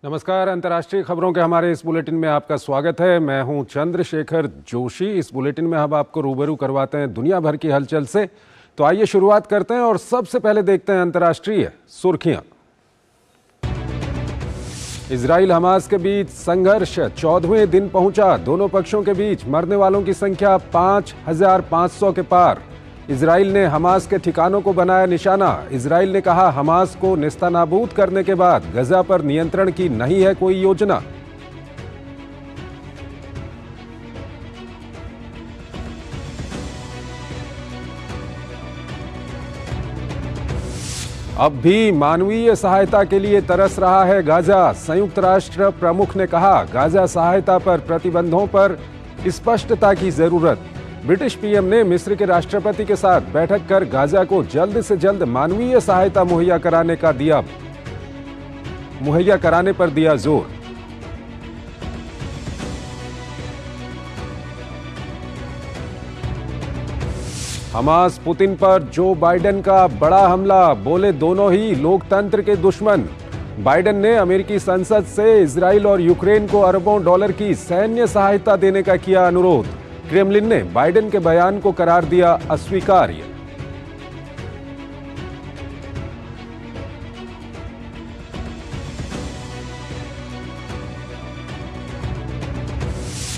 नमस्कार। अंतर्राष्ट्रीय खबरों के हमारे इस बुलेटिन में आपका स्वागत है। मैं हूं चंद्रशेखर जोशी। इस बुलेटिन में हम आपको रूबरू करवाते हैं दुनिया भर की हलचल से। तो आइए शुरुआत करते हैं और सबसे पहले देखते हैं अंतर्राष्ट्रीय सुर्खियां। इजराइल हमास के बीच संघर्ष 14वें दिन पहुंचा। दोनों पक्षों के बीच मरने वालों की संख्या 5,500 के पार। इजराइल ने हमास के ठिकानों को बनाया निशाना। इजराइल ने कहा, हमास को नेस्तनाबूद करने के बाद गजा पर नियंत्रण की नहीं है कोई योजना। अब भी मानवीय सहायता के लिए तरस रहा है गाजा। संयुक्त राष्ट्र प्रमुख ने कहा, गाजा सहायता पर प्रतिबंधों पर स्पष्टता की जरूरत। ब्रिटिश पीएम ने मिस्र के राष्ट्रपति के साथ बैठक कर गाजा को जल्द से जल्द मानवीय सहायता मुहैया कराने पर दिया जोर। हमास पुतिन पर जो बाइडेन का बड़ा हमला, बोले दोनों ही लोकतंत्र के दुश्मन। बाइडेन ने अमेरिकी संसद से इजराइल और यूक्रेन को अरबों डॉलर की सैन्य सहायता देने का किया अनुरोध। क्रेमलिन ने बाइडेन के बयान को करार दिया अस्वीकार्य।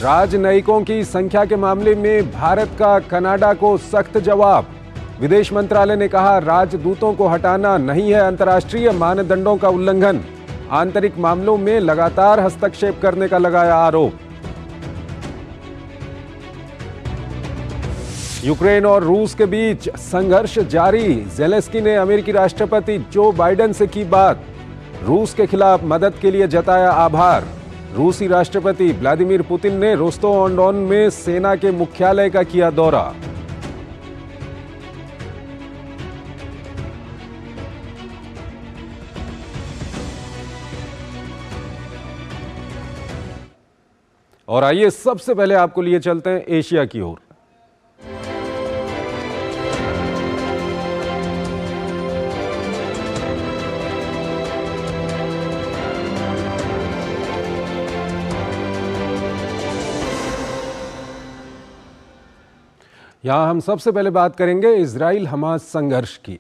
राजनयिकों की संख्या के मामले में भारत का कनाडा को सख्त जवाब। विदेश मंत्रालय ने कहा, राजदूतों को हटाना नहीं है अंतर्राष्ट्रीय मानदंडों का उल्लंघन। आंतरिक मामलों में लगातार हस्तक्षेप करने का लगाया आरोप। यूक्रेन और रूस के बीच संघर्ष जारी। जेलेंस्की ने अमेरिकी राष्ट्रपति जो बाइडेन से की बात। रूस के खिलाफ मदद के लिए जताया आभार। रूसी राष्ट्रपति व्लादिमीर पुतिन ने रोस्टोव-ऑन-डोन में सेना के मुख्यालय का किया दौरा। और आइए सबसे पहले आपको लिए चलते हैं एशिया की ओर। यहां हम सबसे पहले बात करेंगे इजराइल हमास संघर्ष की।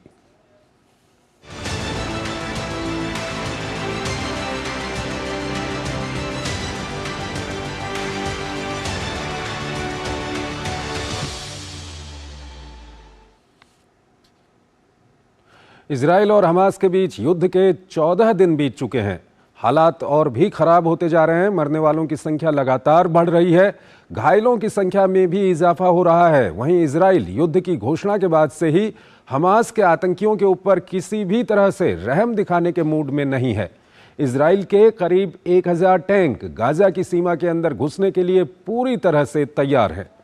इजराइल और हमास के बीच युद्ध के 14 दिन बीत चुके हैं। हालात और भी खराब होते जा रहे हैं। मरने वालों की संख्या लगातार बढ़ रही है। घायलों की संख्या में भी इजाफा हो रहा है। वहीं इजराइल युद्ध की घोषणा के बाद से ही हमास के आतंकियों के ऊपर किसी भी तरह से रहम दिखाने के मूड में नहीं है। इजराइल के करीब 1000 टैंक गाजा की सीमा के अंदर घुसने के लिए पूरी तरह से तैयार है।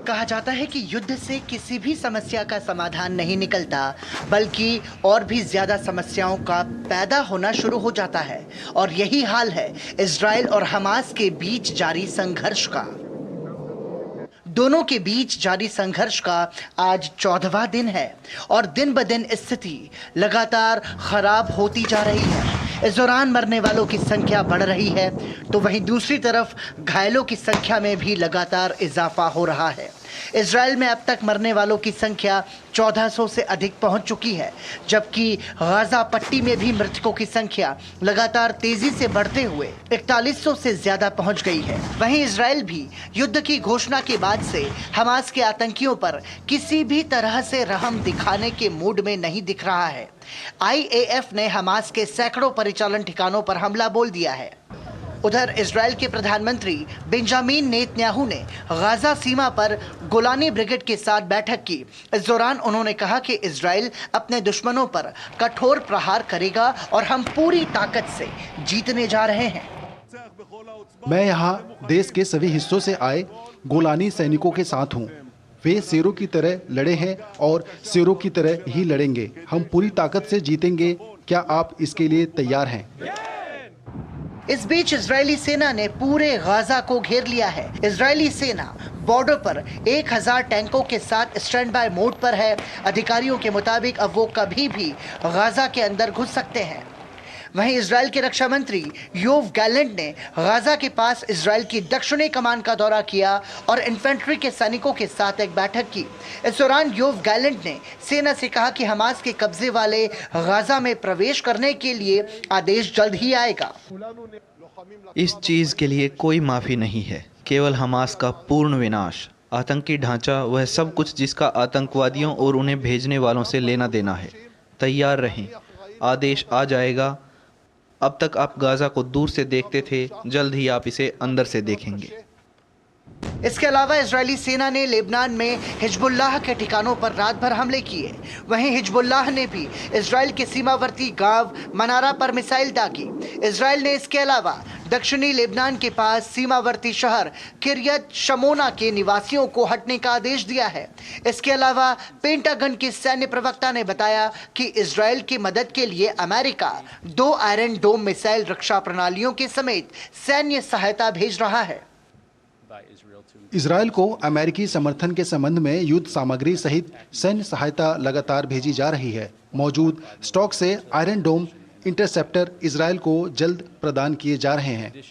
कहा जाता है कि युद्ध से किसी भी समस्या का समाधान नहीं निकलता, बल्कि और भी ज्यादा समस्याओं का पैदा होना शुरू हो जाता है। और यही हाल है इजराइल और हमास के बीच जारी संघर्ष का। दोनों के बीच जारी संघर्ष का आज 14वां दिन है और दिन ब दिन स्थिति लगातार खराब होती जा रही है। इस दौरान मरने वालों की संख्या बढ़ रही है, तो वहीं दूसरी तरफ घायलों की संख्या में भी लगातार इजाफा हो रहा है। इजराइल में अब तक मरने वालों की संख्या 1400 से अधिक पहुंच चुकी है, जबकि गाजा पट्टी में भी मृतकों की संख्या लगातार तेजी से बढ़ते हुए 4100 से ज्यादा पहुंच गई है। वहीं इजराइल भी युद्ध की घोषणा के बाद से हमास के आतंकियों पर किसी भी तरह से रहम दिखाने के मूड में नहीं दिख रहा है। IAF ने हमास के सैकड़ों परिचालन ठिकानों पर हमला बोल दिया है। उधर इजराइल के प्रधानमंत्री बेंजामिन नेतन्याहू ने गाजा सीमा पर गोलानी ब्रिगेड के साथ बैठक की। इस दौरान उन्होंने कहा कि इजराइल अपने दुश्मनों पर कठोर प्रहार करेगा और हम पूरी ताकत से जीतने जा रहे हैं। मैं यहाँ देश के सभी हिस्सों से आए गोलानी सैनिकों के साथ हूँ। वे शेरों की तरह लड़े हैं और शेरों की तरह ही लड़ेंगे। हम पूरी ताकत से जीतेंगे। क्या आप इसके लिए तैयार हैं? इस बीच इजरायली सेना ने पूरे गाजा को घेर लिया है। इजरायली सेना बॉर्डर पर 1000 टैंकों के साथ स्टैंड बाय मोड पर है। अधिकारियों के मुताबिक अब वो कभी भी गाजा के अंदर घुस सकते हैं। वहीं इजराइल के रक्षा मंत्री योव गैलेंट ने गाजा के पास इजराइल की दक्षिणी कमान का दौरा किया और इन्फेंट्री के सैनिकों के साथ एक बैठक की। इस दौरान योव गैलेंट ने सेना से कहा कि हमास के कब्जे वाले गाजा में प्रवेश करने के लिए आदेश जल्द ही आएगा। इस चीज के लिए कोई माफी नहीं है, केवल हमास का पूर्ण विनाश। आतंकी ढांचा वह सब कुछ जिसका आतंकवादियों और उन्हें भेजने वालों से लेना देना है। तैयार रहें, आदेश आ जाएगा। अब तक आप गाजा को दूर से देखते थे, जल्द ही आप इसे अंदर से देखेंगे। इसके अलावा इजरायली सेना ने लेबनान में हिजबुल्लाह के ठिकानों पर रात भर हमले किए। वहीं हिजबुल्लाह ने भी इजराइल के सीमावर्ती गांव मनारा पर मिसाइल दागी। इजराइल ने इसके अलावा दक्षिणी लेबनान के पास सीमावर्ती शहर किरियत शमोना के निवासियों को हटने का आदेश दिया है। इसके अलावा पेंटागन के सैन्य प्रवक्ता ने बताया कि इजराइल की मदद के लिए अमेरिका 2 आयरन डोम मिसाइल रक्षा प्रणालियों के समेत सैन्य सहायता भेज रहा है। इजरायल को अमेरिकी समर्थन के संबंध में युद्ध सामग्री सहित सैन्य सहायता लगातार भेजी जा रही है। मौजूद स्टॉक से आयरन डोम इंटरसेप्टर इजरायल को जल्द प्रदान किए जा रहे हैं।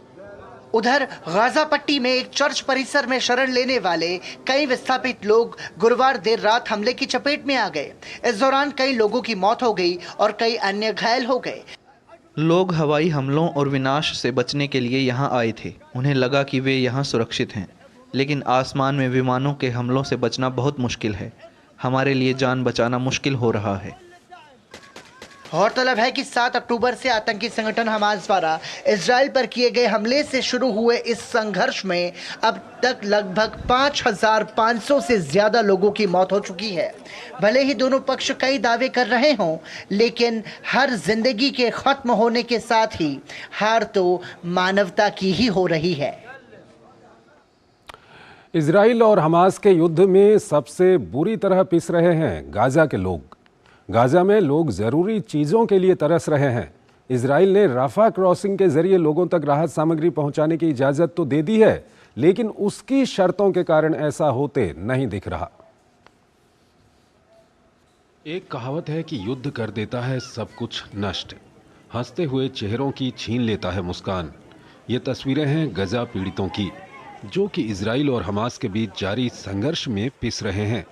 उधर गाजा पट्टी में एक चर्च परिसर में शरण लेने वाले कई विस्थापित लोग गुरुवार देर रात हमले की चपेट में आ गए। इस दौरान कई लोगों की मौत हो गई और कई अन्य घायल हो गए। लोग हवाई हमलों और विनाश से बचने के लिए यहाँ आए थे। उन्हें लगा कि वे यहाँ सुरक्षित हैं, लेकिन आसमान में विमानों के हमलों से बचना बहुत मुश्किल है। हमारे लिए जान बचाना मुश्किल हो रहा है। गौरतलब है कि 7 अक्टूबर से आतंकी संगठन हमास द्वारा इजराइल पर किए गए हमले से शुरू हुए इस संघर्ष में अब तक लगभग 5500 से ज्यादा लोगों की मौत हो चुकी है। भले ही दोनों पक्ष कई दावे कर रहे हों, लेकिन हर जिंदगी के खत्म होने के साथ ही हार तो मानवता की ही हो रही है। इजराइल और हमास के युद्ध में सबसे बुरी तरह पिस रहे हैं गाजा के लोग। गाजा में लोग ज़रूरी चीज़ों के लिए तरस रहे हैं। इजराइल ने राफा क्रॉसिंग के जरिए लोगों तक राहत सामग्री पहुंचाने की इजाज़त तो दे दी है, लेकिन उसकी शर्तों के कारण ऐसा होते नहीं दिख रहा। एक कहावत है कि युद्ध कर देता है सब कुछ नष्ट, हंसते हुए चेहरों की छीन लेता है मुस्कान। ये तस्वीरें हैं गजा पीड़ितों की, जो कि इजराइल और हमास के बीच जारी संघर्ष में पिस रहे हैं।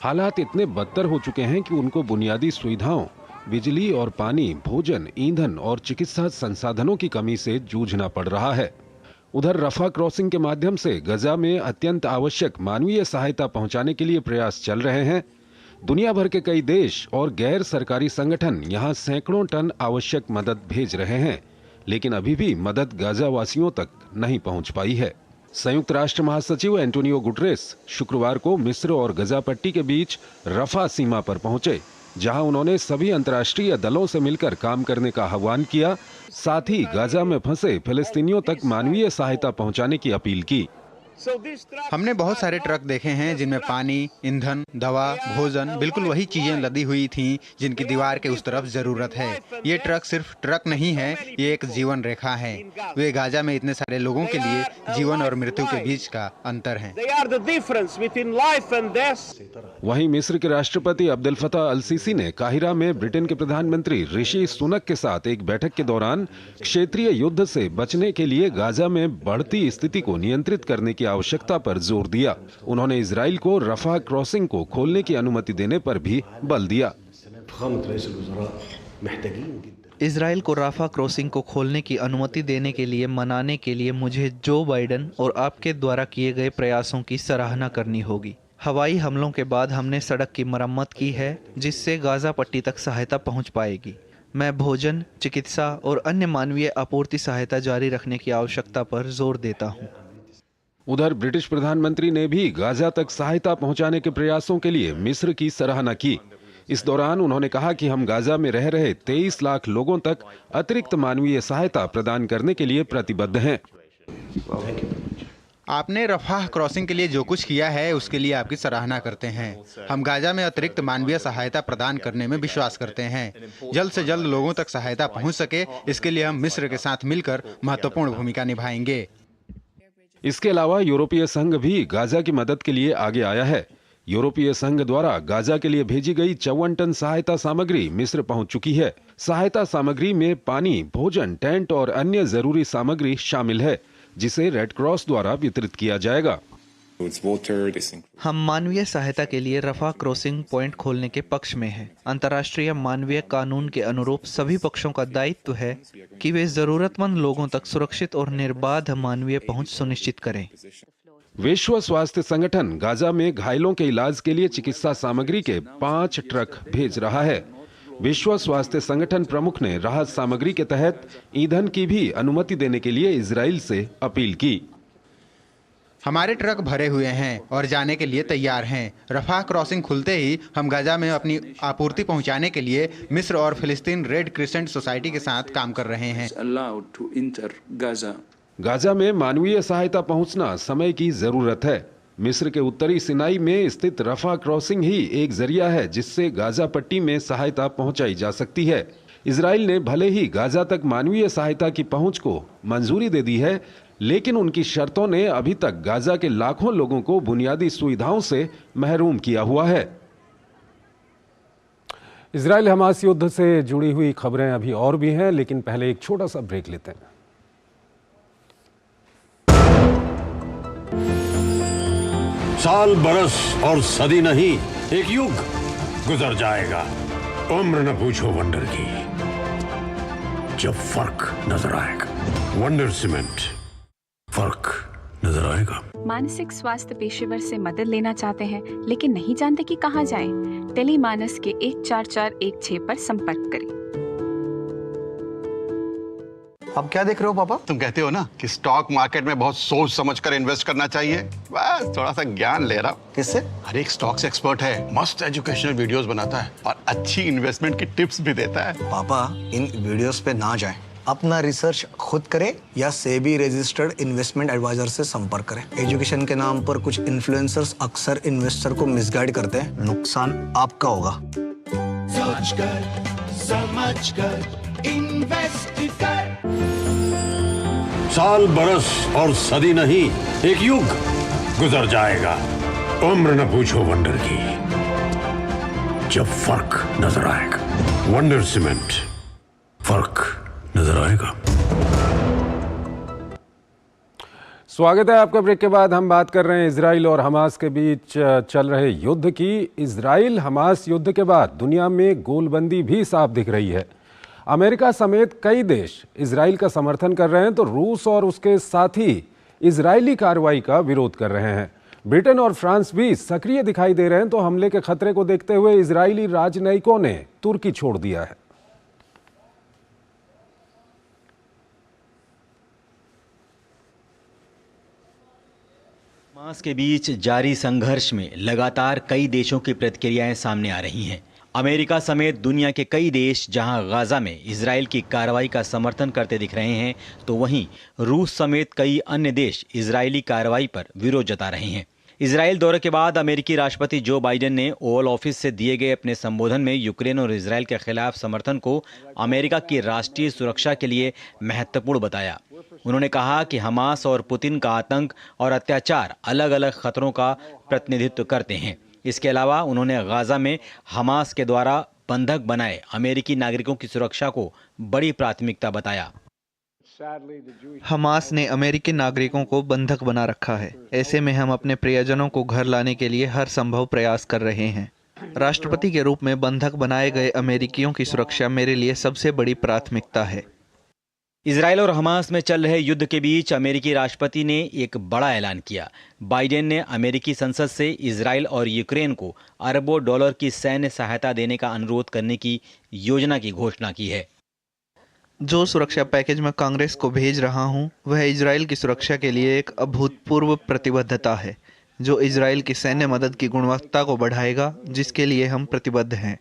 हालात इतने बदतर हो चुके हैं कि उनको बुनियादी सुविधाओं, बिजली और पानी, भोजन, ईंधन और चिकित्सा संसाधनों की कमी से जूझना पड़ रहा है। उधर रफा क्रॉसिंग के माध्यम से गजा में अत्यंत आवश्यक मानवीय सहायता पहुंचाने के लिए प्रयास चल रहे हैं। दुनिया भर के कई देश और गैर सरकारी संगठन यहां सैकड़ों टन आवश्यक मदद भेज रहे हैं, लेकिन अभी भी मदद गाजा वासियों तक नहीं पहुंच पाई है। संयुक्त राष्ट्र महासचिव एंटोनियो गुटरेस शुक्रवार को मिस्र और गजा पट्टी के बीच रफा सीमा पर पहुंचे, जहां उन्होंने सभी अंतर्राष्ट्रीय दलों से मिलकर काम करने का आह्वान किया। साथ ही गाजा में फंसे फिलिस्तीनियों तक मानवीय सहायता पहुंचाने की अपील की। हमने बहुत सारे ट्रक देखे हैं जिनमें पानी, ईंधन, दवा, भोजन, बिल्कुल वही चीजें लदी हुई थीं जिनकी दीवार के उस तरफ जरूरत है। ये ट्रक सिर्फ ट्रक नहीं है, ये एक जीवन रेखा है। वे गाजा में इतने सारे लोगों के लिए जीवन और मृत्यु के बीच का अंतर है। वहीं मिस्र के राष्ट्रपति अब्देल फताह अल सीसी ने काहिरा में ब्रिटेन के प्रधानमंत्री ऋषि सुनक के साथ एक बैठक के दौरान क्षेत्रीय युद्ध से बचने के लिए गाजा में बढ़ती स्थिति को नियंत्रित करने की आवश्यकता पर जोर दिया। उन्होंने इजराइल को रफा क्रॉसिंग को खोलने की अनुमति देने पर भी बल दिया। इजराइल को राफा क्रॉसिंग को खोलने की अनुमति देने के लिए मनाने के लिए मुझे जो बाइडेन और आपके द्वारा किए गए प्रयासों की सराहना करनी होगी। हवाई हमलों के बाद हमने सड़क की मरम्मत की है, जिससे गाजा पट्टी तक सहायता पहुंच पाएगी। मैं भोजन, चिकित्सा और अन्य मानवीय आपूर्ति सहायता जारी रखने की आवश्यकता पर जोर देता हूं। उधर ब्रिटिश प्रधानमंत्री ने भी गाजा तक सहायता पहुंचाने के प्रयासों के लिए मिस्र की सराहना की। इस दौरान उन्होंने कहा कि हम गाजा में रह रहे 23 लाख लोगों तक अतिरिक्त मानवीय सहायता प्रदान करने के लिए प्रतिबद्ध हैं। आपने रफाह क्रॉसिंग के लिए जो कुछ किया है उसके लिए आपकी सराहना करते हैं। हम गाजा में अतिरिक्त मानवीय सहायता प्रदान करने में विश्वास करते हैं। जल्द से जल्द लोगों तक सहायता पहुंच सके, इसके लिए हम मिस्र के साथ मिलकर महत्वपूर्ण भूमिका निभाएंगे। इसके अलावा यूरोपीय संघ भी गाजा की मदद के लिए आगे आया है। यूरोपीय संघ द्वारा गाजा के लिए भेजी गई 54 टन सहायता सामग्री मिस्र पहुंच चुकी है। सहायता सामग्री में पानी, भोजन, टेंट और अन्य जरूरी सामग्री शामिल है, जिसे रेड क्रॉस द्वारा वितरित किया जाएगा। हम मानवीय सहायता के लिए रफा क्रॉसिंग पॉइंट खोलने के पक्ष में हैं। अंतर्राष्ट्रीय मानवीय कानून के अनुरूप सभी पक्षों का दायित्व है कि वे जरूरतमंद लोगों तक सुरक्षित और निर्बाध मानवीय पहुंच सुनिश्चित करें। विश्व स्वास्थ्य संगठन गाजा में घायलों के इलाज के लिए चिकित्सा सामग्री के 5 ट्रक भेज रहा है। विश्व स्वास्थ्य संगठन प्रमुख ने राहत सामग्री के तहत ईंधन की भी अनुमति देने के लिए इजराइल से अपील की। हमारे ट्रक भरे हुए हैं और जाने के लिए तैयार हैं। रफाह क्रॉसिंग खुलते ही हम गाजा में अपनी आपूर्ति पहुंचाने के लिए मिस्र और फिलिस्तीन रेड क्रिसेंट सोसाइटी के साथ काम कर रहे हैं। गाजा में मानवीय सहायता पहुंचना समय की जरूरत है। मिस्र के उत्तरी सिनाई में स्थित रफा क्रॉसिंग ही एक जरिया है जिससे गाजा पट्टी में सहायता पहुंचाई जा सकती है। इजराइल ने भले ही गाजा तक मानवीय सहायता की पहुंच को मंजूरी दे दी है, लेकिन उनकी शर्तों ने अभी तक गाजा के लाखों लोगों को बुनियादी सुविधाओं से महरूम किया हुआ है। इजराइल हमास युद्ध से जुड़ी हुई खबरें अभी और भी हैं, लेकिन पहले एक छोटा सा ब्रेक लेते हैं। साल, बरस और सदी नहीं, एक युग गुजर जाएगा। उम्र न पूछो वंडर की, जब फर्क नजर आएगा। वंडर सीमेंट, फर्क नजर आएगा। मानसिक स्वास्थ्य पेशेवर से मदद लेना चाहते हैं लेकिन नहीं जानते कि कहां जाएं? टेलीमानस के 14416 पर संपर्क करें। अब क्या देख रहे हो पापा? तुम कहते हो ना कि स्टॉक मार्केट में बहुत सोच समझकर इन्वेस्ट करना चाहिए, बस थोड़ा सा ज्ञान ले रहा हूँ। किससे? हर एक स्टॉक्स एक्सपर्ट है, मस्त एजुकेशनल वीडियोस बनाता है और अच्छी इन्वेस्टमेंट की टिप्स भी देता है। पापा इन वीडियोस पे ना जाएं, अपना रिसर्च खुद करें या सेबी रजिस्टर्ड इन्वेस्टमेंट एडवाइजर से संपर्क करें। एजुकेशन के नाम पर कुछ इन्फ्लुएंसर्स अक्सर इन्वेस्टर को मिसगाइड करते हैं, नुकसान आपका होगा। सोच कर, समझ कर, इन्वेस्ट कर। साल, बरस और सदी नहीं, एक युग गुजर जाएगा। उम्र न पूछो वंडर की, जब फर्क नजर आएगा। वंडर सीमेंट, फर्क नजर आएगा। स्वागत है आपका। ब्रेक के बाद हम बात कर रहे हैं इजराइल और हमास के बीच चल रहे युद्ध की। इजराइल हमास युद्ध के बाद दुनिया में गोलबंदी भी साफ दिख रही है। अमेरिका समेत कई देश इजराइल का समर्थन कर रहे हैं, तो रूस और उसके साथी इजरायली कार्रवाई का विरोध कर रहे हैं। ब्रिटेन और फ्रांस भी सक्रिय दिखाई दे रहे हैं, तो हमले के खतरे को देखते हुए इजरायली राजनयिकों ने तुर्की छोड़ दिया है। हमास के बीच जारी संघर्ष में लगातार कई देशों की प्रतिक्रियाएं सामने आ रही हैं। अमेरिका समेत दुनिया के कई देश जहां गाजा में इजराइल की कार्रवाई का समर्थन करते दिख रहे हैं, तो वहीं रूस समेत कई अन्य देश इजरायली कार्रवाई पर विरोध जता रहे हैं। इजराइल दौरे के बाद अमेरिकी राष्ट्रपति जो बाइडेन ने ओवल ऑफिस से दिए गए अपने संबोधन में यूक्रेन और इजराइल के खिलाफ समर्थन को अमेरिका की राष्ट्रीय सुरक्षा के लिए महत्वपूर्ण बताया। उन्होंने कहा कि हमास और पुतिन का आतंक और अत्याचार अलग अलग खतरों का प्रतिनिधित्व करते हैं। इसके अलावा उन्होंने गाजा में हमास के द्वारा बंधक बनाए अमेरिकी नागरिकों की सुरक्षा को बड़ी प्राथमिकता बताया। हमास ने अमेरिकी नागरिकों को बंधक बना रखा है। ऐसे में हम अपने प्रियजनों को घर लाने के लिए हर संभव प्रयास कर रहे हैं। राष्ट्रपति के रूप में बंधक बनाए गए अमेरिकियों की सुरक्षा मेरे लिए सबसे बड़ी प्राथमिकता है। इजराइल और हमास में चल रहे युद्ध के बीच अमेरिकी राष्ट्रपति ने एक बड़ा ऐलान किया। बाइडेन ने अमेरिकी संसद से इजराइल और यूक्रेन को अरबों डॉलर की सैन्य सहायता देने का अनुरोध करने की योजना की घोषणा की है। जो सुरक्षा पैकेज मैं कांग्रेस को भेज रहा हूं, वह इजराइल की सुरक्षा के लिए एक अभूतपूर्व प्रतिबद्धता है, जो इजराइल की सैन्य मदद की गुणवत्ता को बढ़ाएगा, जिसके लिए हम प्रतिबद्ध हैं।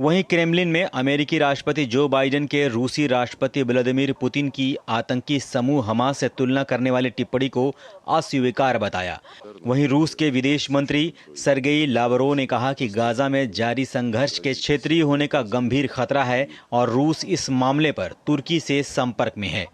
वहीं क्रेमलिन में अमेरिकी राष्ट्रपति जो बाइडेन के रूसी राष्ट्रपति व्लादिमीर पुतिन की आतंकी समूह हमास से तुलना करने वाली टिप्पणी को अस्वीकार बताया। वहीं रूस के विदेश मंत्री सर्गेई लावरोव ने कहा कि गाजा में जारी संघर्ष के क्षेत्रीय होने का गंभीर खतरा है और रूस इस मामले पर तुर्की से संपर्क में है।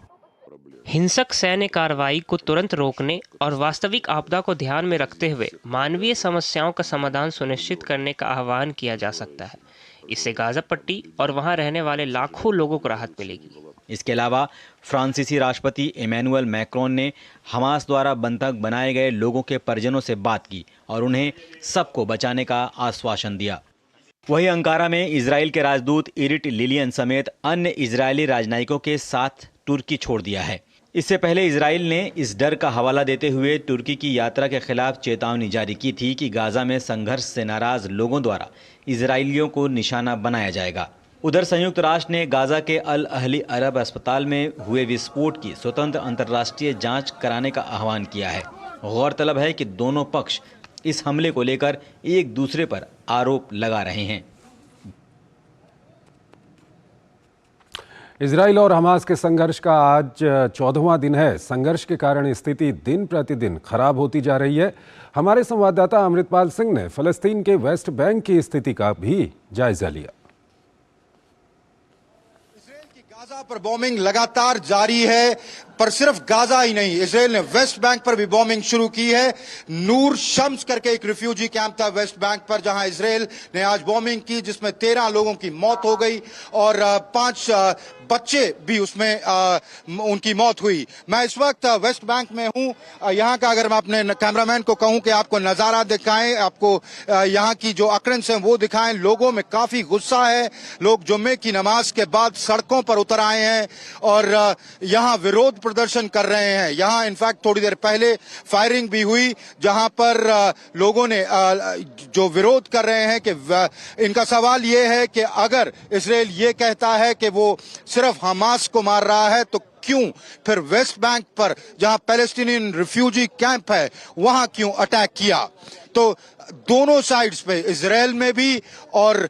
हिंसक सैन्य कार्रवाई को तुरंत रोकने और वास्तविक आपदा को ध्यान में रखते हुए मानवीय समस्याओं का समाधान सुनिश्चित करने का आह्वान किया जा सकता है। इससे गाजा पट्टी और वहां रहने वाले लाखों लोगों को राहत मिलेगी। इसके अलावा फ्रांसीसी राष्ट्रपति इमैनुअल मैक्रोन ने हमास द्वारा बंधक बनाए गए लोगों के परिजनों से बात की और उन्हें सबको बचाने का आश्वासन दिया। वहीं अंकारा में इजराइल के राजदूत इरिट लिलियन समेत अन्य इजरायली राजनयिकों के साथ तुर्की छोड़ दिया है। इससे पहले इजराइल ने इस डर का हवाला देते हुए तुर्की की यात्रा के खिलाफ चेतावनी जारी की थी कि गाजा में संघर्ष से नाराज लोगों द्वारा इजरायलियों को निशाना बनाया जाएगा। उधर संयुक्त राष्ट्र ने गाजा के अल अहली अरब अस्पताल में हुए विस्फोट की स्वतंत्र अंतर्राष्ट्रीय जांच कराने का आह्वान किया है। गौरतलब है कि दोनों पक्ष इस हमले को लेकर एक दूसरे पर आरोप लगा रहे हैं। इजराइल और हमास के संघर्ष का आज 14वां दिन है। संघर्ष के कारण स्थिति दिन प्रतिदिन खराब होती जा रही है। हमारे संवाददाता अमृतपाल सिंह ने फलस्तीन के वेस्ट बैंक की स्थिति का भी जायजा लिया। गाजा पर बॉम्बिंग लगातार जारी है, पर सिर्फ गाजा ही नहीं, इजराइल ने वेस्ट बैंक पर भी बॉम्बिंग शुरू की है। नूर शम्स करके एक रिफ्यूजी कैंप था वेस्ट बैंक पर, जहां इजराइल ने आज बॉम्बिंग की, जिसमें 13 लोगों की मौत हो गई और 5 बच्चे भी उसमें उनकी मौत हुई। मैं इस वक्त वेस्ट बैंक में हूं। यहां का अगर मैं अपने कैमरामैन को कहूं कि आपको नजारा दिखाएं, आपको यहां की जो अकरेंस है वो दिखाएं। लोगों में काफी गुस्सा है। लोग जुम्मे की नमाज के बाद सड़कों पर उतर आए हैं और यहां विरोध प्रदर्शन कर रहे हैं। यहां इनफैक्ट थोड़ी देर पहले फायरिंग भी हुई, जहां पर लोगों ने जो विरोध कर रहे हैं कि इनका सवाल ये है कि अगर इजराइल ये कहता है कि वो सिर्फ हमास को मार रहा है तो क्यों फिर वेस्ट बैंक पर, जहां पैलेस्टीनियन रिफ्यूजी कैंप है, वहां क्यों अटैक किया। तो दोनों साइड्स पे, इजराइल में भी और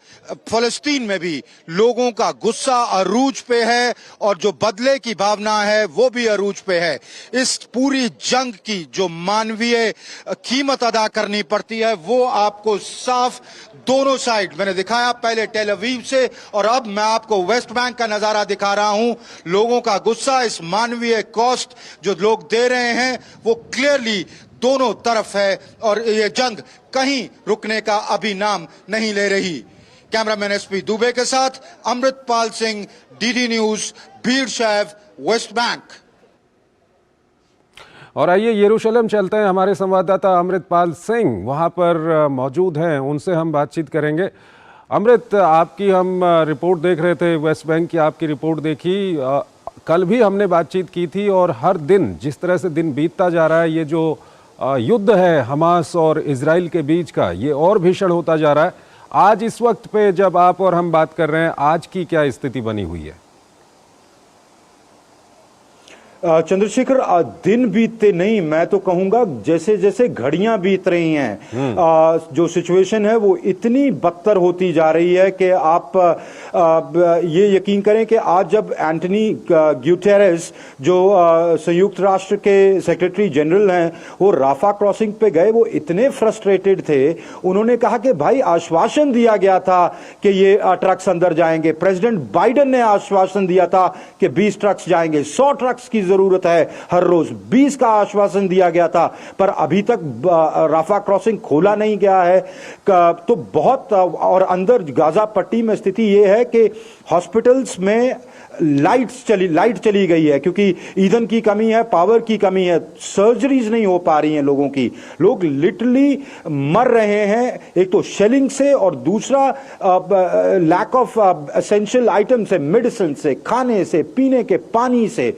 फलस्तीन में भी, लोगों का गुस्सा अरूज पे है और जो बदले की भावना है वो भी अरूज पे है। इस पूरी जंग की जो मानवीय कीमत अदा करनी पड़ती है वो आपको साफ दोनों साइड मैंने दिखाया, पहले टेल अवीव से और अब मैं आपको वेस्ट बैंक का नजारा दिखा रहा हूं। लोगों का गुस्सा, इस मानवीय कॉस्ट जो लोग दे रहे हैं वो क्लियरली दोनों तरफ है और ये जंग कहीं रुकने का अभी नाम नहीं ले रही। कैमरामैन एसपी दुबे के साथ अमृतपाल सिंह, डीडी न्यूज, बीरशैव, वेस्ट बैंक। और आइए यरूशलेम चलते हैं। हमारे संवाददाता अमृतपाल सिंह वहां पर मौजूद हैं, उनसे हम बातचीत करेंगे। अमृत, आपकी हम रिपोर्ट देख रहे थे, वेस्ट बैंक की आपकी रिपोर्ट देखी। कल भी हमने बातचीत की थी और हर दिन जिस तरह से दिन बीतता जा रहा है, ये जो युद्ध है हमास और इजराइल के बीच का, ये और भीषण होता जा रहा है। आज इस वक्त पे जब आप और हम बात कर रहे हैं, आज की क्या स्थिति बनी हुई है? चंद्रशेखर, दिन बीतते नहीं, मैं तो कहूंगा जैसे जैसे घड़ियां बीत रही हैं, जो सिचुएशन है वो इतनी बदतर होती जा रही है कि आप ये यकीन करें कि आज जब एंटनी ग्यूटेरेस, जो संयुक्त राष्ट्र के सेक्रेटरी जनरल हैं, वो राफा क्रॉसिंग पे गए, वो इतने फ्रस्ट्रेटेड थे। उन्होंने कहा कि भाई आश्वासन दिया गया था कि ये ट्रक्स अंदर जाएंगे, प्रेसिडेंट बाइडेन ने आश्वासन दिया था कि 20 ट्रक्स जाएंगे, 100 ट्रक्स की जरूरत है हर रोज, 20 का आश्वासन दिया गया था, पर अभी तक राफा क्रॉसिंग खोला नहीं गया है। तो बहुत, और अंदर गाजा पट्टी में स्थिति यह है कि हॉस्पिटल्स में लाइट चली गई है क्योंकि ईंधन की कमी है, पावर की कमी है, सर्जरीज नहीं हो पा रही हैं लोगों की। लोग लिटरली मर रहे हैं, एक तो शेलिंग से और दूसरा लैक ऑफ एसेंशियल आइटम से, मेडिसिन से, खाने से, पीने के पानी से।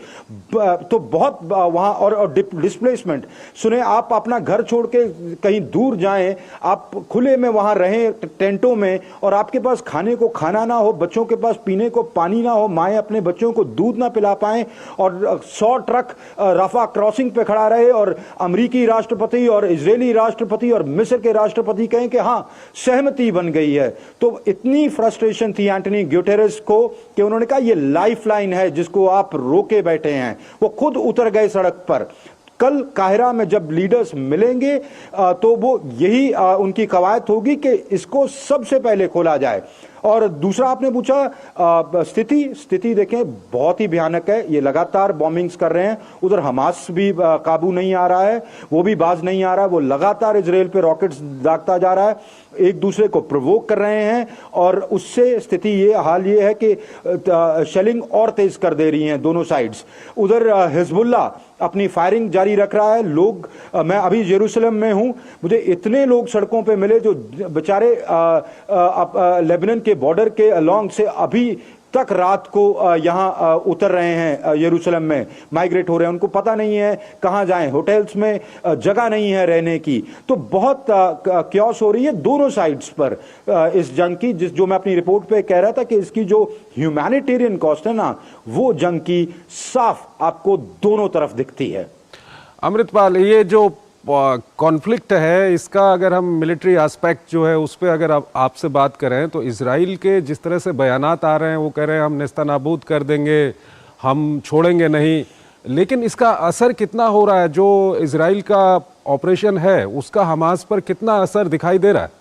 तो बहुत वहां और डिस्प्लेसमेंट। सुने, आप अपना घर छोड़ के कहीं दूर जाएं, आप खुले में वहां रहें टेंटों में, और आपके पास खाने को खाना ना हो, बच्चों के पास पीने को पानी ना हो, माएँ अपने बच्चों को दूध ना पिला पाएं और 100 ट्रक राफा क्रॉसिंग पे खड़ा रहे और अमेरिकी राष्ट्रपति और इजरायली राष्ट्रपति और मिस्र के राष्ट्रपति कहें कि हाँ सहमति बन गई है। तो इतनी फ्रस्ट्रेशन थी एंटोनी ग्यूटेरेस को कि उन्होंने कहा ये लाइफलाइन है जिसको आप रोके बैठे हैं। वो खुद उतर गए सड़क पर। कल काहिरा में जब लीडर्स मिलेंगे तो वो यही उनकी कवायद होगी कि इसको सबसे पहले खोला जाए। और दूसरा आपने पूछा स्थिति देखें बहुत ही भयानक है। ये लगातार बॉम्बिंग्स कर रहे हैं। उधर हमास भी काबू नहीं आ रहा है, वो भी बाज नहीं आ रहा है। वो लगातार इजराइल पे रॉकेट्स दागता जा रहा है, एक दूसरे को प्रोवोक कर रहे हैं और उससे स्थिति ये है कि शेलिंग और तेज कर दे रही हैं दोनों साइड्स। उधर हिजबुल्लाह अपनी फायरिंग जारी रख रहा है। लोग मैं अभी यरूशलेम में हूं, मुझे इतने लोग सड़कों पे मिले जो बेचारे लेबनान के बॉर्डर के अलोंग से अभी तक रात को यहाँ उतर रहे हैं यरूशलेम में, माइग्रेट हो रहे हैं। उनको पता नहीं है कहाँ जाएं, होटल्स में जगह नहीं है रहने की। तो बहुत क्योस हो रही है दोनों साइड्स पर इस जंग की, जो मैं अपनी रिपोर्ट पे कह रहा था कि इसकी जो ह्यूमैनिटेरियन कॉस्ट है ना, वो जंग की साफ आपको दोनों तरफ दिखती है। अमृतपाल, ये जो कॉन्फ्लिक्ट है इसका अगर हम मिलिट्री एस्पेक्ट जो है उस पर अगर आपसे बात करें तो इजराइल के जिस तरह से बयानात आ रहे हैं, वो कह रहे हैं हम नेस्तनाबूद कर देंगे, हम छोड़ेंगे नहीं, लेकिन इसका असर कितना हो रहा है? जो इजराइल का ऑपरेशन है उसका हमास पर कितना असर दिखाई दे रहा है?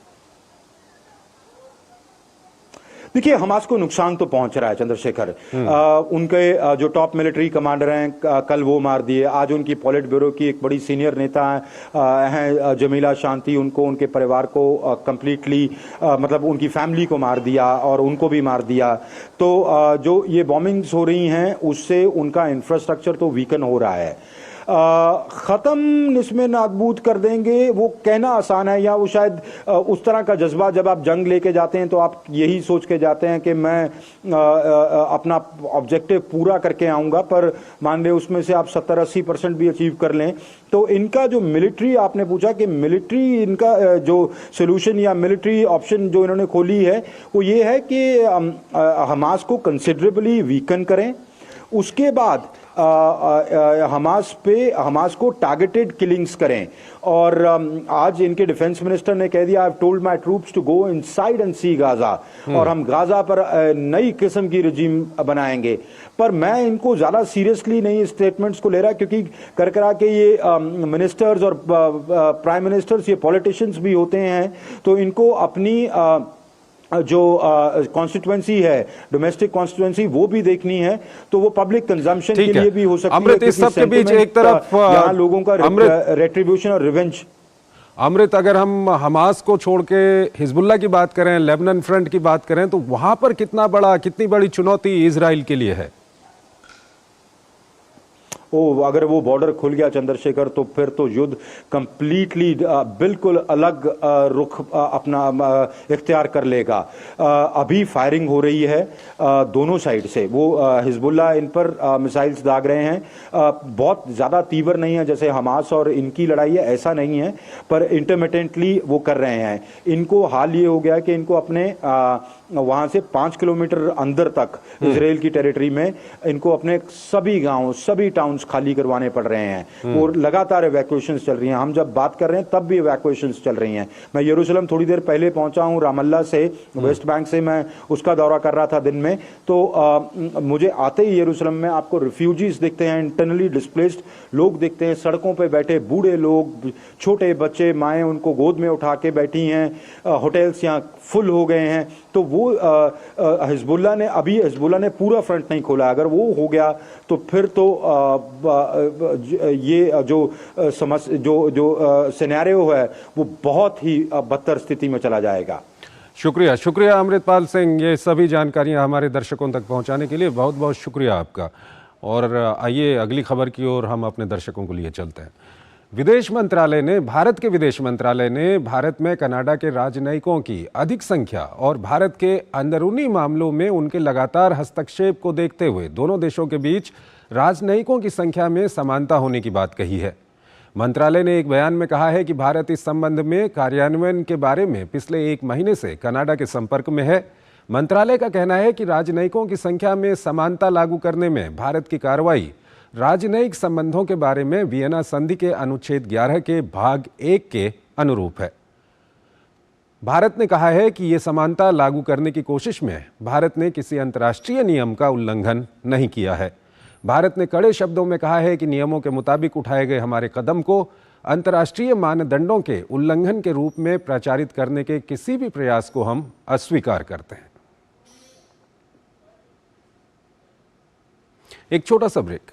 देखिए, हमास को नुकसान तो पहुंच रहा है चंद्रशेखर। उनके जो टॉप मिलिट्री कमांडर हैं कल वो मार दिए। आज उनकी पॉलिट ब्यूरो की एक बड़ी सीनियर नेता हैं जमीला शांति, उनको उनके परिवार को कंप्लीटली मतलब उनकी फैमिली को मार दिया और उनको भी मार दिया। तो जो ये बॉम्बिंग्स हो रही हैं उससे उनका इंफ्रास्ट्रक्चर तो वीकन हो रहा है। ख़त्म इसमें नाबूद कर देंगे वो कहना आसान है, या वो शायद उस तरह का जज्बा, जब आप जंग लेके जाते हैं तो आप यही सोच के जाते हैं कि मैं अपना ऑब्जेक्टिव पूरा करके आऊँगा, पर मान ले उसमें से आप 70-80% भी अचीव कर लें। तो इनका जो मिलिट्री, आपने पूछा कि मिलिट्री इनका जो सोल्यूशन या मिलिट्री ऑप्शन जो इन्होंने खोली है वो ये है कि हमास को कंसिडरेबली वीकन करें, उसके बाद हमास को टारगेटेड किलिंग्स करें। और आज इनके डिफेंस मिनिस्टर ने कह दिया, I have told my troops to go inside and see Gaza, और हम गाजा पर नई किस्म की रजीम बनाएंगे। पर मैं इनको ज्यादा सीरियसली नहीं स्टेटमेंट्स को ले रहा, क्योंकि कर करा के ये मिनिस्टर्स और प्राइम मिनिस्टर्स ये पॉलिटिशियंस भी होते हैं, तो इनको अपनी जो कॉन्स्टिट्यूएंसी है, डोमेस्टिक कॉन्स्टिट्यूएंसी, वो भी देखनी है। तो वो पब्लिक कंजम्पशन के लिए भी हो सकती है। अमृत, इस सब के बीच एक तरफ यहाँ लोगों का रेट्रिब्यूशन और रिवेंज। अमृत, अगर हम हमास को छोड़ के हिजबुल्लाह की बात करें, लेबनान फ्रंट की बात करें, तो वहां पर कितनी बड़ी चुनौती इजराइल के लिए है? अगर वो बॉर्डर खुल गया चंद्रशेखर, तो फिर तो युद्ध कंप्लीटली बिल्कुल अलग रुख अपना इख्तियार कर लेगा। अभी फायरिंग हो रही है दोनों साइड से। वो हिजबुल्लाह इन पर मिसाइल्स दाग रहे हैं, बहुत ज़्यादा तीव्र नहीं है जैसे हमास और इनकी लड़ाई है, ऐसा नहीं है, पर इंटरमिटेंटली वो कर रहे हैं। इनको हाल ये हो गया कि इनको अपने वहाँ से 5 किलोमीटर अंदर तक इजराइल की टेरिटरी में इनको अपने सभी गांव, सभी टाउन्स खाली करवाने पड़ रहे हैं। और लगातार इवैक्यूएशंस चल रही हैं। हम जब बात कर रहे हैं तब भी इवैक्यूएशंस चल रही हैं। मैं यरूशलेम थोड़ी देर पहले पहुंचा हूं, रामल्ला से, वेस्ट बैंक से मैं उसका दौरा कर रहा था दिन में। तो मुझे आते ही यरूशलेम में आपको रिफ्यूजीज दिखते हैं, इंटरनली डिस्प्लेस्ड लोग दिखते हैं, सड़कों पर बैठे बूढ़े लोग, छोटे बच्चे, माएँ उनको गोद में उठा के बैठी हैं, होटल्स यहाँ फुल हो गए हैं। तो वो हिजबुल्लाह ने पूरा फ्रंट नहीं खोला। अगर वो हो गया तो फिर तो ये जो सिनेरियो है वो बहुत ही बदतर स्थिति में चला जाएगा। शुक्रिया अमृतपाल सिंह, ये सभी जानकारियां हमारे दर्शकों तक पहुंचाने के लिए बहुत बहुत शुक्रिया आपका। और आइए अगली खबर की ओर हम अपने दर्शकों को लिए चलते हैं। भारत के विदेश मंत्रालय ने भारत में कनाडा के राजनयिकों की अधिक संख्या और भारत के अंदरूनी मामलों में उनके लगातार हस्तक्षेप को देखते हुए दोनों देशों के बीच राजनयिकों की संख्या में समानता होने की बात कही है। मंत्रालय ने एक बयान में कहा है कि भारत इस संबंध में कार्यान्वयन के बारे में पिछले 1 महीने से कनाडा के संपर्क में है। मंत्रालय का कहना है कि राजनयिकों की संख्या में समानता लागू करने में भारत की कार्रवाई राजनयिक संबंधों के बारे में वियना संधि के अनुच्छेद 11 के भाग 1 के अनुरूप है। भारत ने कहा है कि ये समानता लागू करने की कोशिश में भारत ने किसी अंतर्राष्ट्रीय नियम का उल्लंघन नहीं किया है। भारत ने कड़े शब्दों में कहा है कि नियमों के मुताबिक उठाए गए हमारे कदम को अंतर्राष्ट्रीय मानदंडों के उल्लंघन के रूप में प्रचारित करने के किसी भी प्रयास को हम अस्वीकार करते हैं। एक छोटा सा ब्रेक।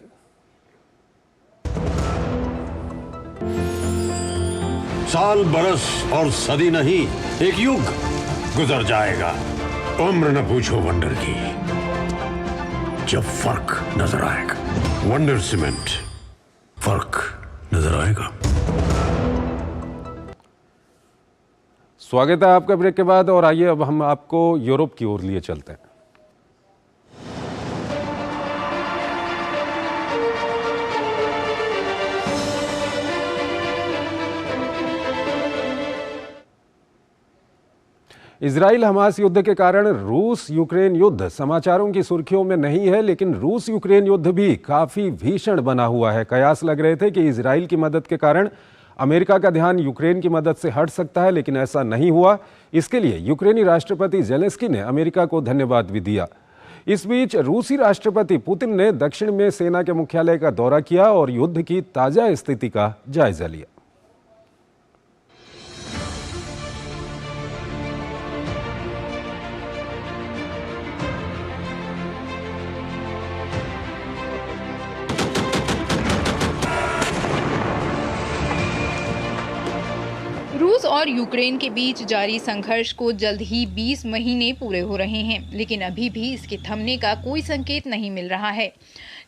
साल बरस और सदी नहीं, एक युग गुजर जाएगा। उम्र न पूछो वंडर की, जब फर्क नजर आएगा। वंडर सीमेंट, फर्क नजर आएगा। स्वागत है आपका ब्रेक के बाद, और आइए अब हम आपको यूरोप की ओर लिए चलते हैं। इजराइल हमास युद्ध के कारण रूस यूक्रेन युद्ध समाचारों की सुर्खियों में नहीं है, लेकिन रूस यूक्रेन युद्ध भी काफी भीषण बना हुआ है। कयास लग रहे थे कि इजराइल की मदद के कारण अमेरिका का ध्यान यूक्रेन की मदद से हट सकता है, लेकिन ऐसा नहीं हुआ। इसके लिए यूक्रेनी राष्ट्रपति जेलेंस्की ने अमेरिका को धन्यवाद भी दिया। इस बीच रूसी राष्ट्रपति पुतिन ने दक्षिण में सेना के मुख्यालय का दौरा किया और युद्ध की ताजा स्थिति का जायजा लिया। रूस और यूक्रेन के बीच जारी संघर्ष को जल्द ही 20 महीने पूरे हो रहे हैं, लेकिन अभी भी इसके थमने का कोई संकेत नहीं मिल रहा है।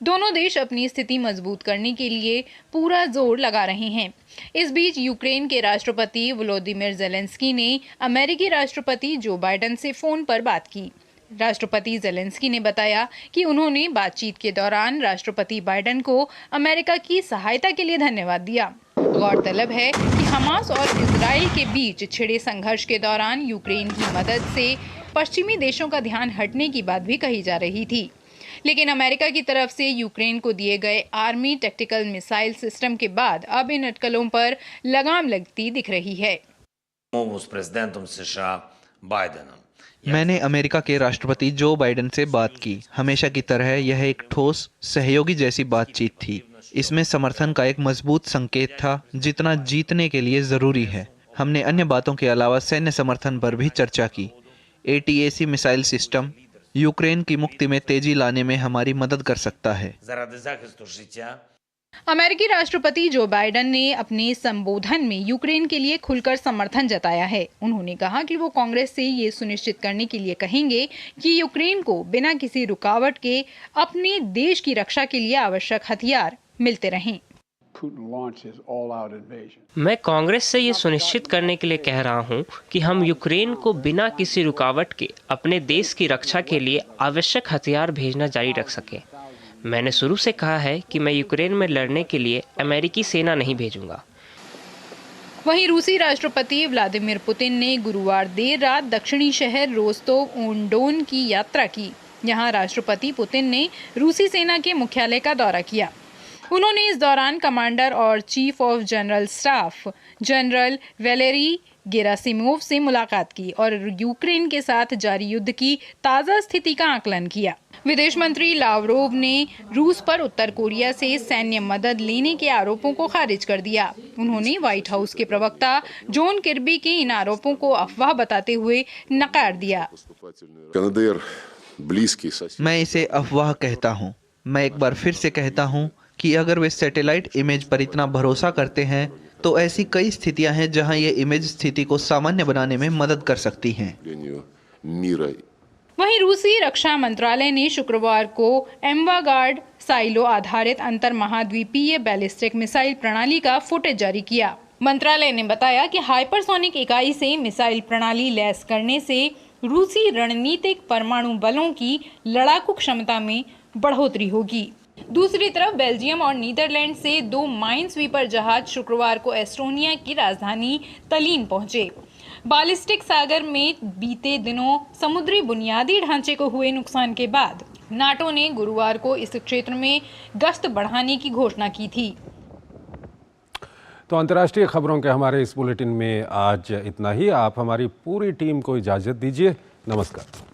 दोनों देश अपनी स्थिति मजबूत करने के लिए पूरा जोर लगा रहे हैं। इस बीच यूक्रेन के राष्ट्रपति वोलोदिमीर जेलेंस्की ने अमेरिकी राष्ट्रपति जो बाइडेन से फोन पर बात की। राष्ट्रपति जेलेंस्की ने बताया कि उन्होंने बातचीत के दौरान राष्ट्रपति बाइडेन को अमेरिका की सहायता के लिए धन्यवाद दिया। गौरतलब है कि हमास और इजराइल के बीच छिड़े संघर्ष के दौरान यूक्रेन की मदद से पश्चिमी देशों का ध्यान हटने की बात भी कही जा रही थी, लेकिन अमेरिका की तरफ से यूक्रेन को दिए गए आर्मी टैक्टिकल मिसाइल सिस्टम के बाद अब इन अटकलों पर लगाम लगती दिख रही है। मैंने अमेरिका के राष्ट्रपति जो बाइडेन से बात की। हमेशा की तरह यह एक ठोस सहयोगी जैसी बातचीत थी। इसमें समर्थन का एक मजबूत संकेत था, जितना जीतने के लिए जरूरी है। हमने अन्य बातों के अलावा सैन्य समर्थन पर भी चर्चा की। ATAC मिसाइल सिस्टम यूक्रेन की मुक्ति में तेजी लाने में हमारी मदद कर सकता है। अमेरिकी राष्ट्रपति जो बाइडेन ने अपने संबोधन में यूक्रेन के लिए खुलकर समर्थन जताया है। उन्होंने कहा कि वो कांग्रेस से ये सुनिश्चित करने के लिए कहेंगे कि यूक्रेन को बिना किसी रुकावट के अपने देश की रक्षा के लिए आवश्यक हथियार मिलते रहें। मैं कांग्रेस से ये सुनिश्चित करने के लिए कह रहा हूं कि हम यूक्रेन को बिना किसी रुकावट के अपने देश की रक्षा के लिए आवश्यक हथियार भेजना जारी रख सकें। मैंने शुरू से कहा है कि मैं यूक्रेन में लड़ने के लिए अमेरिकी सेना नहीं भेजूंगा। वहीं रूसी राष्ट्रपति व्लादिमीर पुतिन ने गुरुवार देर रात दक्षिणी शहर रोस्तोव-ऑन-डोन की यात्रा की। यहां राष्ट्रपति पुतिन ने रूसी सेना के मुख्यालय का दौरा किया। उन्होंने इस दौरान कमांडर और chief of general staff general Valery Gerasimov से मुलाकात की और यूक्रेन के साथ जारी युद्ध की ताज़ा स्थिति का आकलन किया। विदेश मंत्री लावरोव ने रूस पर उत्तर कोरिया से सैन्य मदद लेने के आरोपों को खारिज कर दिया। उन्होंने व्हाइट हाउस के प्रवक्ता जॉन किर्बी के इन आरोपों को अफवाह बताते हुए नकार दिया। मैं इसे अफवाह कहता हूँ। मैं एक बार फिर से कहता हूँ कि अगर वे सैटेलाइट इमेज पर इतना भरोसा करते हैं तो ऐसी कई स्थितियां हैं जहां ये इमेज स्थिति को सामान्य बनाने में मदद कर सकती हैं। वहीं रूसी रक्षा मंत्रालय ने शुक्रवार को एम्वागार्ड साइलो आधारित अंतर महाद्वीपीय बैलिस्टिक मिसाइल प्रणाली का फुटेज जारी किया। मंत्रालय ने बताया कि हाइपरसोनिक इकाई से मिसाइल प्रणाली लैस करने से रूसी रणनीतिक परमाणु बलों की लड़ाकू क्षमता में बढ़ोतरी होगी। दूसरी तरफ बेल्जियम और नीदरलैंड से 2 माइन स्वीपर जहाज शुक्रवार को एस्टोनिया की राजधानी तलीन पहुंचे। बालिस्टिक सागर में बीते दिनों समुद्री बुनियादी ढांचे को हुए नुकसान के बाद नाटो ने गुरुवार को इस क्षेत्र में गश्त बढ़ाने की घोषणा की थी। तो अंतर्राष्ट्रीय खबरों के हमारे इस बुलेटिन में आज इतना ही। आप हमारी पूरी टीम को इजाज़त दीजिए। नमस्कार।